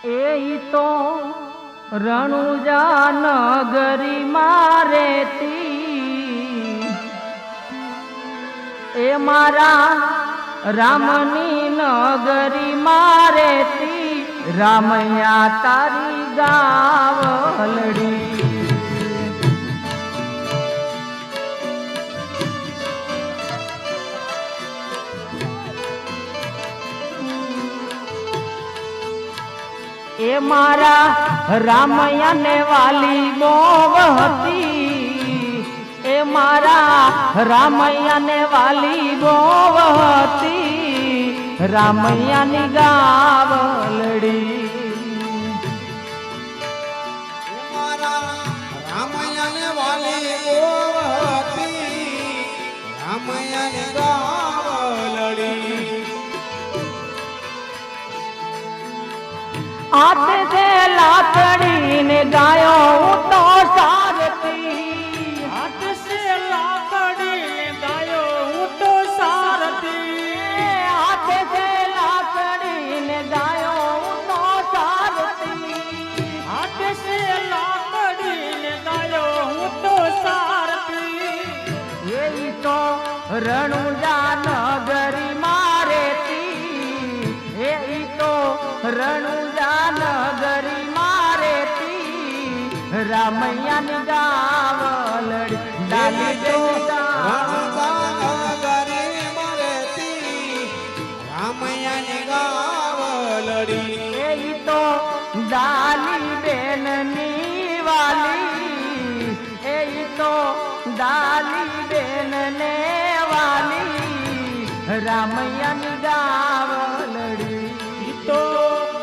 એ તો રણુજા નગરી મારેતી એ મારા રામની નગરી મારેતી રામૈયા તારી ગાવલડી એ મારા રામૈયા ને વાલી મોવ હતી એ મારા રામૈયા ને વાલી મોવ હતી રામૈયા ની ગાવલડી રામૈયા ને વાલી મોવ હતી રામૈયા ની ગાવલડી આતે દે લાકડી ને ગાયો હું તો સારતી હાથ સે લાકડી ને ગાયો હું તો સારતી આતે દે લાકડી ને ગાયો હું તો સારતી હાથ સે લાકડી ને ગાયો હું તો સારતી એ તો રણુજા નગરી મારેતી એ તો રણુજા નગરી મારેતી રામૈયા ની ગાવલડી ડાલી નગરી મારેતી રામૈયા ની ગાવલડી એ તો ડાલી બેન ની વાલી એ તો ડાલી બેન ને વાલી રામૈયા ની ગાવલડી તો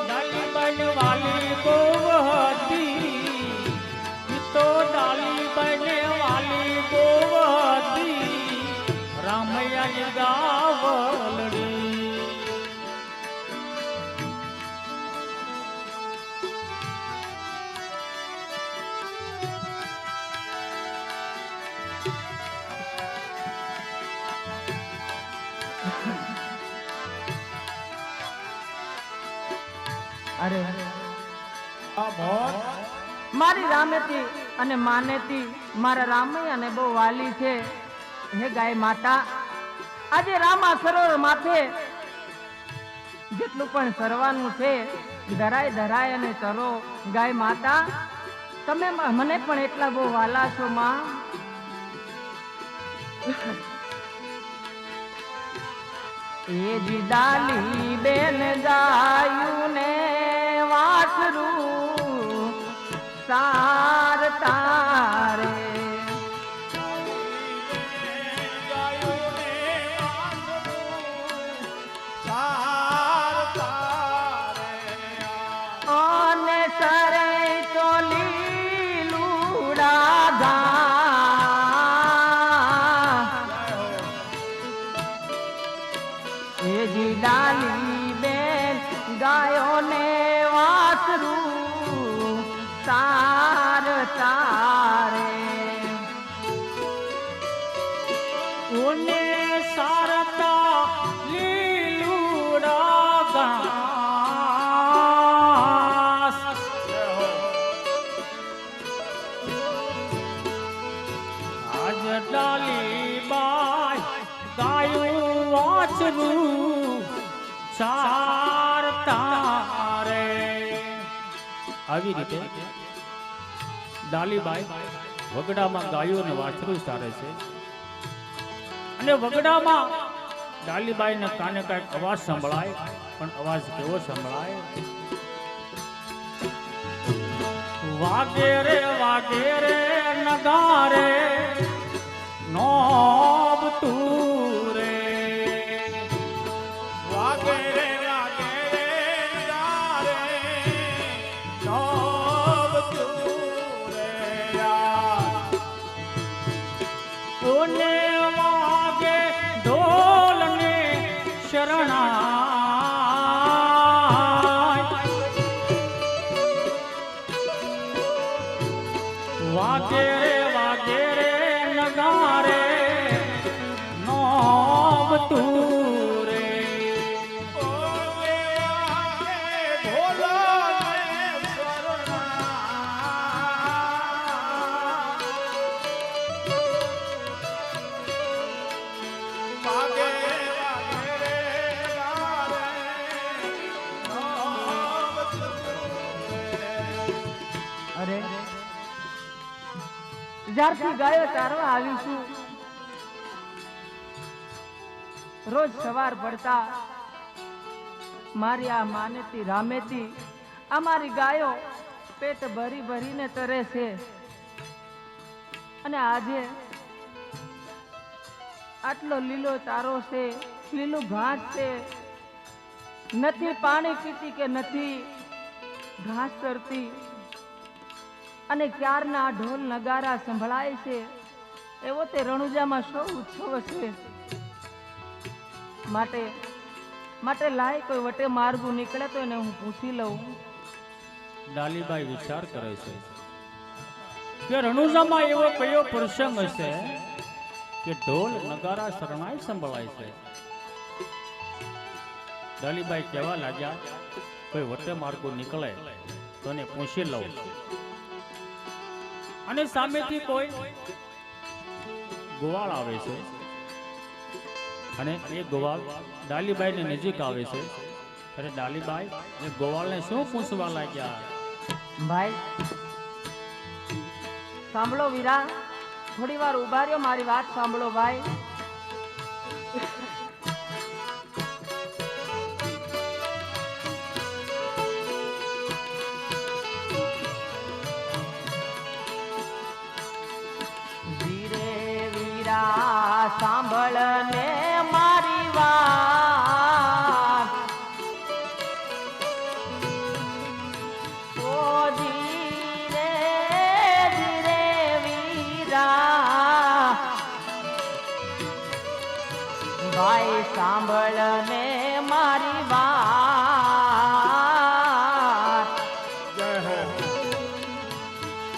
ડાલી બન વાલી બોવ હતી તો ડાલી બન વાલી બોવ હતી રામૈયા ની ગાવલડી અરે મારી રામેતી અને માનેતી મારા રામૈયા ને બહુ વાલી છે હે ગાય માતા આજે રામા સરોવર માથે જેટલું પણ સરવાનું છે ધરાય ધરાય અને ચરો ગાય માતા તમે મને પણ એટલા બહુ વાલા છો માં એ જી ડાલી બેન ગાયું ને વાસરું સાર તારે અને સરે તો લીલુડા ઘા એ જી ડાલી બેન ગાયો ને વાસરું સાર તારે ઓને સારતા લીલુડા ઘાસ આજ ડાલી બાઈ ગાયું વાંચરું સારતા રે આવી રીતે ડાલીબાઈ વગડામાં ગાયો ને વાછરું સારે છે અને વગડામાં ડાલીબાઈ ને કાને કાંઈક અવાજ સંભળાય પણ અવાજ કેવો સંભળાય વાગે રે નગારે નોબ તું રે વાગે રે નગારે નોબ તું રે ઓને વાગે ઢોલ ને શરણા વાગે રે નગારે નોબ તું રે ભોલા અરે જ્યારથી ગાયો ચારવા આવીશું રોજ સવાર પડતા મારી આ માનેતી રામેતી અમારી ગાયો પેટ ભરી ભરીને તરે છે અને આજે આટલો લીલો ચારો છે, લીલું ઘાસ છે, નથી પાણી પીતી કે નથી ઘાસ ચરતી અને ક્યારના ઢોલ નગારા સંભળાય છે એવો તે રણુજામાં શો ઉત્સવ છે. માટે લાય કોઈ વટે માર્ગું નીકળે તો એને હું પૂછી લઉં. ડાલીબાઈ વિચાર કરે છે કે રણુજામાં એવો કયો પ્રસંગ હશે કે ઢોલ નગારા શરણાઈ સંભળાય છે. ડાલીબાઈ કહેવા લાગ્યા કોઈ વટે માર્ગો નીકળે તો એને પૂછી લઉં. અને સામેથી કોઈ ગોવાળ આવે છે અને એ ગોવાળ ડાલીબાઈ ને નજીક આવે છે. અરે ડાલીબાઈ એ ગોવાળને શું પૂછવા લાગ્યા? ભાઈ સાંભળો વીરા, થોડી વાર ઉભા રહ્યો, મારી વાત સાંભળો ભાઈ. ધીરે વીરા સાંભળ ને મારી વાત, ઓ ધીરે ધીરે વીરા, ભાઈ સાંભળ ને મારી વાત.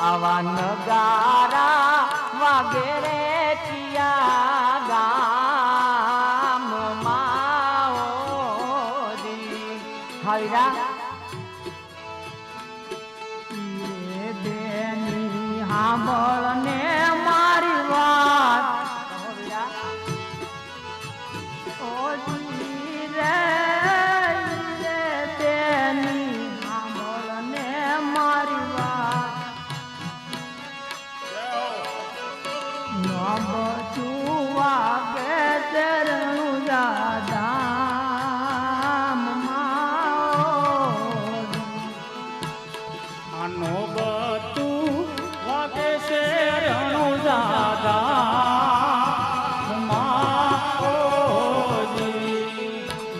આવા નગારા વાગેરે કિયા ગામમાં ઓરી. હાવીરા બેની સાંભળ ને મારી વાત, ઓ ધીરે બેની સાંભળ ને મારી વાત. બચુવા કે ચરણું જાદામમાં આનો બધું વાગે છે રણુજાદામમાં.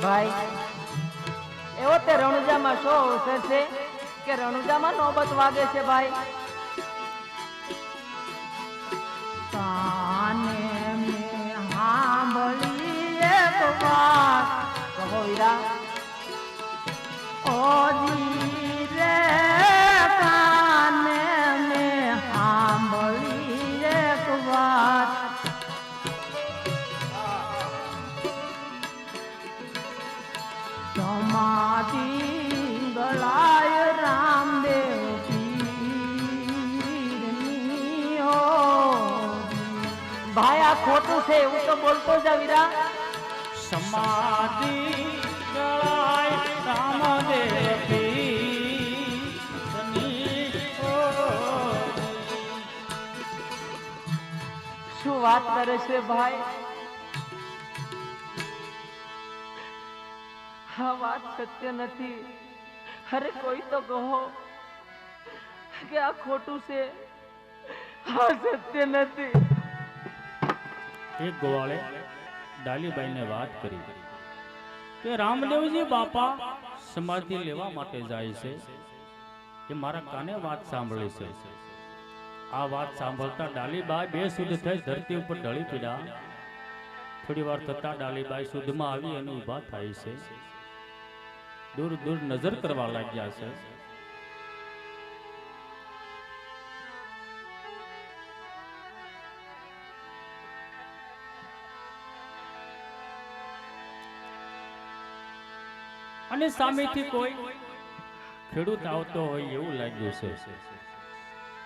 ભાઈ એવો તે રણુજામાં શો અવસર છે કે રણુજામાં નોબત વાગે છે ભાઈ. કાને મેં સાંભળી એક વાત, કહો વીરા. ઓ ધીરે કાને મેં સાંભળી એક વાત, સમાધિ ગળાય રામદેવ પીરની ઓ. ભાઈ આ ખોટું છે એવું તો બોલતો જા વીરા. સમાધિ ગળાય રામદેવ પીરની ઓરી. શું વાત કરે છે ભાઈ? આ વાત સત્ય નથી. અરે કોઈ તો કહો કે આ ખોટું છે, આ સત્ય નથી. એક ગોવાળે ડાલીબાઈને વાત કરી કે રામદેવજી બાપા સમાધિ લેવા માટે જાય છે, એ મારા કાને વાત સાંભળી છે. આ વાત સાંભળતા ડાલીબાઈ બે શુદ્ધ થઈ ધરતી ઉપર ઢળી પીડા. થોડી વાર થતા ડાલીબાઈ શુદ્ધમાં આવી અને ઊભા થાય છે. દૂર દૂર નજર કરવા લાગ્યા છે. અને સામેથી કોઈ ખેડૂત આવતો હોય એવું લાગ્યું છે.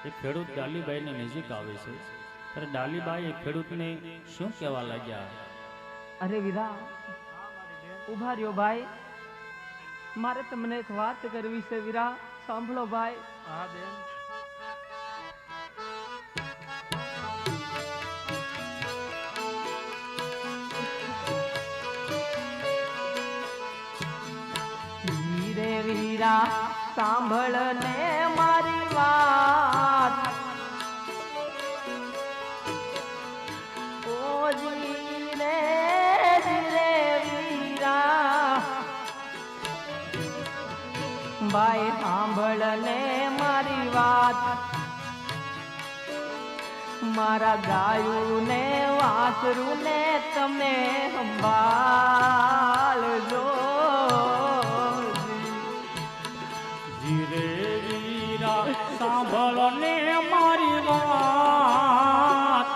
એ ખેડૂત ડાલીબાઈને નજીક આવે છે. ત્યારે ડાલીબાઈ એ ખેડૂતને શું કહેવા લાગ્યા? અરે વીરા ઉભા રહ્યો ભાઈ, મારે તમને એક વાત કરવી છે વીરા. સાંભળો ભાઈ. હા બેન. વીરા સાંભળ ને મારી વાત ઓ ધીરે ધીરે વીરા ભાઈ સાંભળ ને મારી વાત મારા ગાયું ને વાસરું ને તમે સંભાળજો ધીરે વીરા સાંભળો ને મારી વાત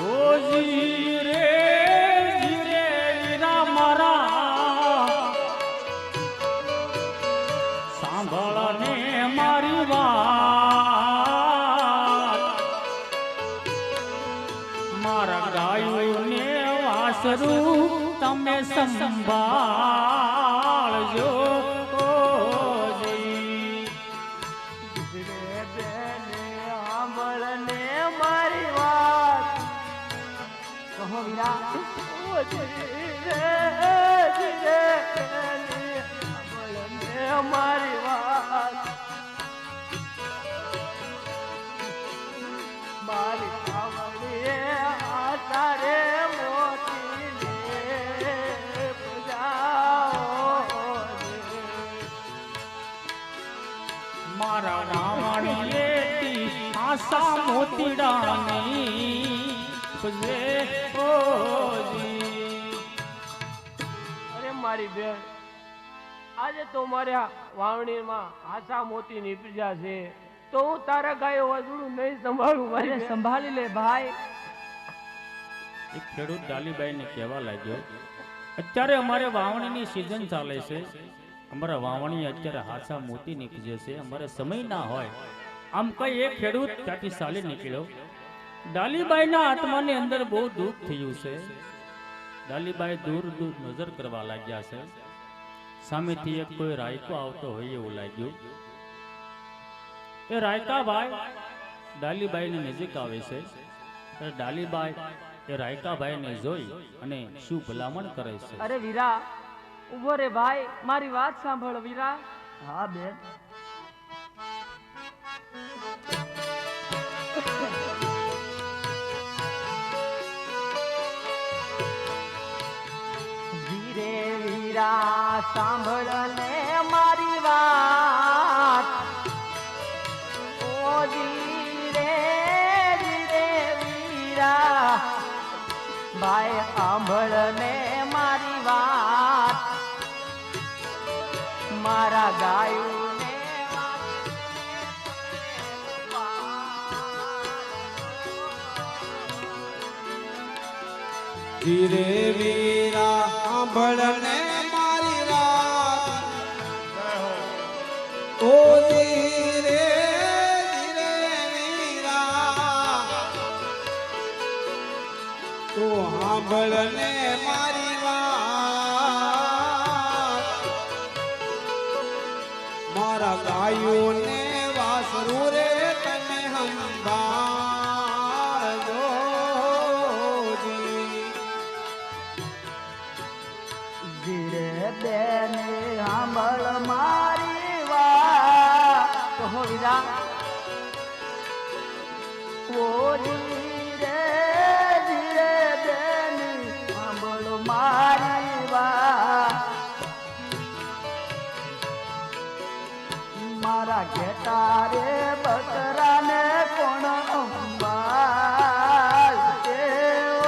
ઓ ધીરે ધીરે વીરા મારા સાંભળો ને મારી વાત મારા ગાયું ને વાસરું તમે સંભાળજો સાંભળ ને મારી વાત કહો વીરા ઓ ધીરે ધીરે સાંભળ ને મારી વાત મારી સાંભળીએ આચારે મોતીને પૂજાઓ મારા રાવણીએ આશા મોતીડાની પૂજે ઓજી અરે મારી બેન આજે તો મારા વાવણીમાં આશા મોતી નીપજ્યા છે તો હું તારા ગાયો વાજડું નહીં સંભાળું મારી અરે બેન. સંભાળી લે ભાઈ એક ખેડૂત ડાલીબાઈને કહેવા લાગ્યો અત્યારે અમારે વાવણીની સિઝન ચાલે છે અમારા વાવણી અત્યારે હાસા મોતી નીકળે છે અમારે સમય ના હોય આમ કઈ એક ખેડૂત ત્યાંથી ચાલી નીકળ્યો ડાલીબાઈના આત્માની અંદર બહુ દુઃખ થયું છે ડાલીબાઈ દૂર દૂર નજર કરવા લાગ્યા છે સામેથી એક કોઈ રાયકો આવતો હોય એવું લાગ્યું એ રાયકાભાઈ ડાલીબાઈની નજીક આવે છે ત્યારે ડાલીબાઈ એ રાયકાભાઈને જોઈ અને શું ભલામણ કરે છે અરે વીરા ઉભો રે ભાઈ મારી વાત સાંભળ વીરા હા બેન ધીરે વીરા સાંભળ ને મારી વાત ઓ ધીરે ધીરે વીરા ભાઈ સાંભળ ને મારી વાત મારા ગાયું ને ધીરે વીરા સાંભળ ને મારી વાત ઓ ધીરે ધીરે વીરા તું સાંભળ ને મારી વાત મારા ગાયું ને વાસરું રે તમે સંભાળજો જી. ધીરે બેન સાંભળ મારી વાત કહો વીરા ઓ ધીરે ધીરે બેન સાંભળ મારી વાત મારા ઘેટા રે બકરાને કોણ અંબાળશે ઓ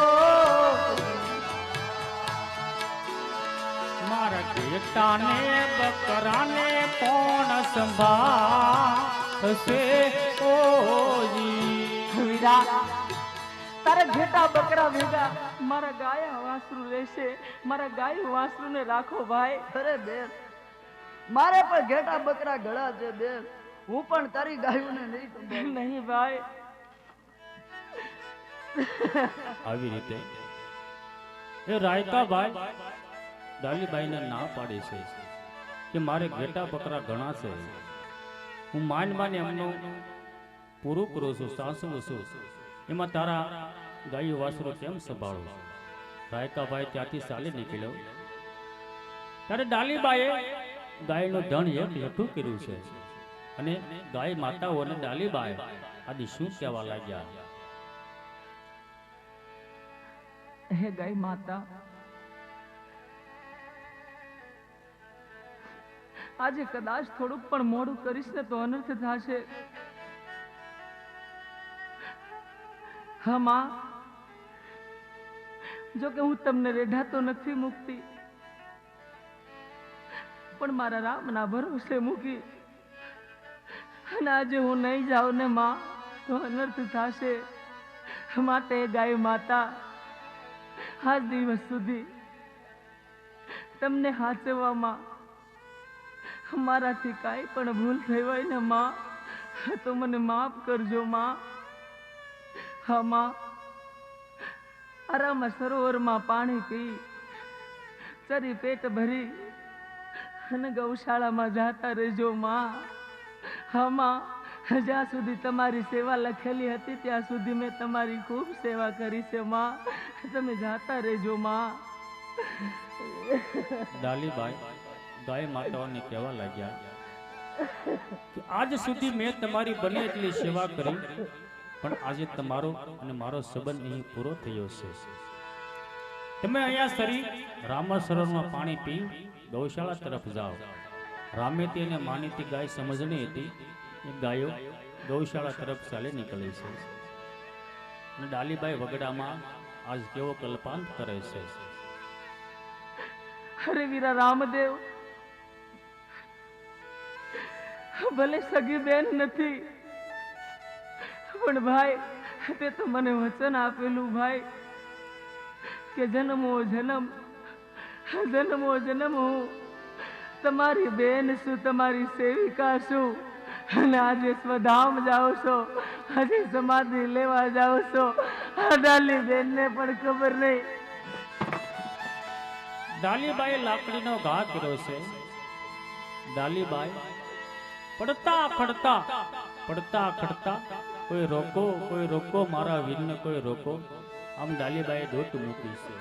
મારા બેટાને બકરાને કોણ સંભાળશે ઓજી વીરા તારે ઘેટા બકરા ભેગા મારા ગાયા વાસરું રહેશે મારા ગાયું વાસરું ને રાખો ભાઈ અરે બેન મારે પણ ઘેટા બકરા ઘણા છે બેન હું પણ તારી ગાયોને નહીં સંભાળું. નહીં ભાઈ આવી રીતે એ રાયકાભાઈ ડાલીબાઈને ના પાડે છે કે મારે ઘેટા બકરા ઘણા છે હું માન એમનું પૂરું કરું છું સાસવું છું એમાં તારા ગાયું વાસરો કેમ સંભાળું રાયકાભાઈ ત્યાંથી ચાલી નીકળ્યો ત્યારે ડાલીબાએ ગાયનું ધણ એક હેઠું કર્યું છે અને ગાય માતાઓને ડાલીબાએ આદિ શું કહેવા લાગ્યા? હે ગાય માતા, આજે કદાચ થોડુંક પણ મોડું કરીશ ને તો અનર્થ થશે. હા માં, જો કે હું તમને રેઢા તો નથી મૂકતી, પણ મારા રામના ભરોસે મૂકી અને આજે હું નહીં જાઉં ને માં તો અનર્થ થશે. માટે ગાય માતા, આજ દિવસ સુધી તમને હાચવવામાં મારાથી કાંઈ પણ ભૂલ થઈ હોય ને માં તો મને માફ કરજો માં. હા માં, આરામાં સરોવરમાં પાણી પી ચરી પેટ ભરી અને ગૌશાળામાં જાતા રહેજો માં. હા માં, જ્યાં સુધી તમારી સેવા લખેલી હતી ત્યાં સુધી મેં તમારી ખૂબ સેવા કરી છે માં. તમે જાતા રહેજો માં. ડાલીબાઈ ગાય માતાઓને કહેવા લાગ્યા કે આજ સુધી મેં તમારી બને એટલી સેવા કરી, પણ આજે તમારો અને મારો સંબંધ અહીં પૂરો થયો છે. તમે અહીંયા સરી રામા સરોવરમાં પાણી પી ગૌશાળા તરફ જાઓ. રામેતી અને માનીતી ગાય સમજણી હતી એ ગાયો ગૌશાળા તરફ ચાલી નીકળી છે અને ડાલીબાઈ વગડામાં આજ કેવો કલ્પાંત કરે છે. અરે વીરા રામદેવ, ભલે સગી બેન નથી, પણ ભાઈ તે તો મને વચન આપેલું ભાઈ કે જન્મો જન્મ હું તમારી બેન છું, તમારી સેવિકા છું. અને આજે સ્વધામ જાઓ છો, આજે સમાધિ લેવા જાઓ છો. આ ડાલી બેન ને પણ ખબર નહીં. ડાલીબાઈએ લાકડીનો ઘા કર્યો છે. ડાલીબાઈ પડતા ખડતા કોઈ રોકો મારા વીરને કોઈ રોકો, આમ ડાલીબાઈએ દોટ મૂકી છે.